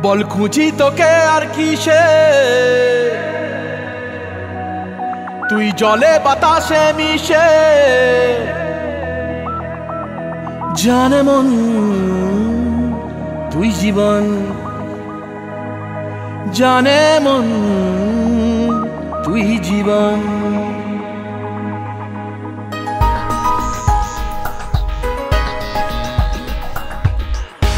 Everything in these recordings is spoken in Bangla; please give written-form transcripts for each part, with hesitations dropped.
বল খুঁজি তোকে আর কিসে, তুই জলে বাতাসে মিশে। জানে মন তুই জীবন, জানে মন তুই জীবন।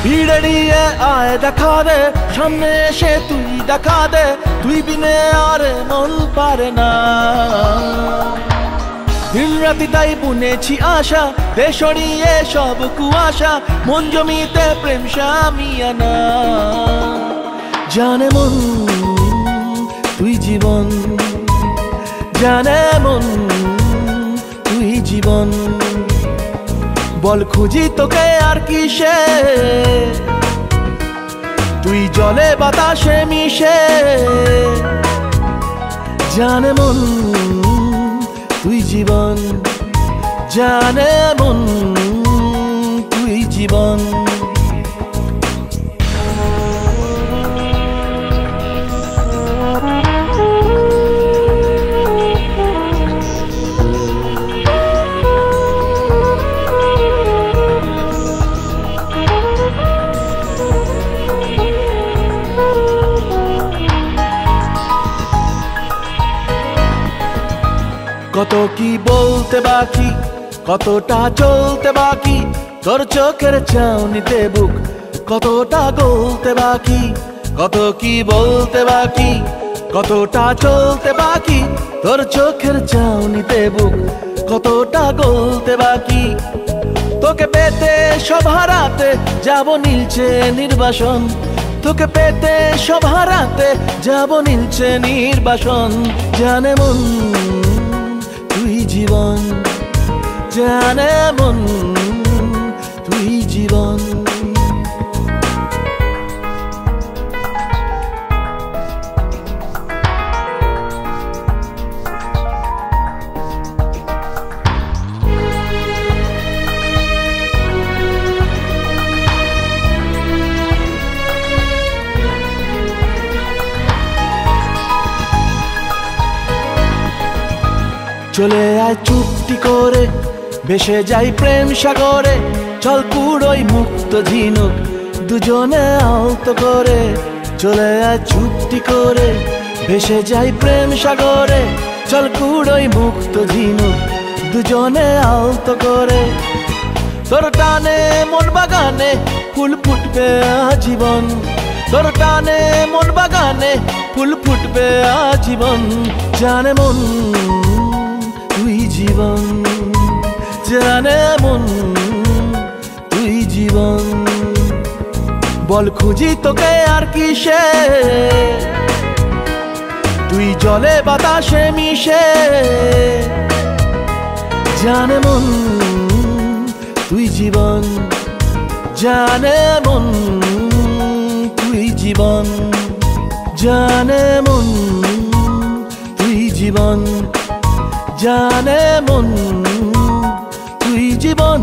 ভিড়ে নিয়ে আয় দেখা দে, সামনে এসে তুই দেখা দে, তুই বিনে আর মন পারে না। দিন রাতি তাই বুনেছি আশা, দে সরিয়ে সব কুয়াশা, মন জমিতে প্রেম শামিয়ানা। জানে মন তুই জীবন, জানে মন তুই জীবন। বল খুঁজি তোকে আর কিসে, তুই জলে বাতাসে মিশে। জানে মন তুই জীবন, জানে মন তুই জীবন। কত কি বলতে বাকি, কতটা চলতে বাকি, তোর চোখের চাউনিতে বুক কতটা গলতে বাকি। কত কি বলতে বাকি, কতটা চলতে বাকি, তোর চোখের চাউনিতে বুক কতটা গলতে বাকি। তোকে পেতে সব হারাতে যাব নীলছে নির্বাসন, তোকে পেতে সব হারাতে যাব নীলছে নির্বাসন। জানে মন তুই জীবন, জানে মন তুই জীবন। চলে আয় চুপটি করে, ভেসে যাই প্রেম সাগরে, চল কুড়োই মুক্ত ঝিনুক দুজনে আলতো করে। চলে আয় চুপটি করে, ভেসে যাই প্রেম সাগরে, চল কুড়োই মুক্ত ঝিনুক দুজনে আলতো করে। তোর টানে মন বাগানে ফুল ফুটবে আজীবন, তোর টানে মন বাগানে ফুল ফুটবে আজীবন। জানে মন তুই জীবন, জানে মন তুই জীবন। বল খুঁজি তোকে আর কিসে, তুই জলে বাতাসে মিশে। জানে মন তুই জীবন, জানে মন তুই জীবন। জানে মন তুই জীবন, জানে মন তুই জীবন।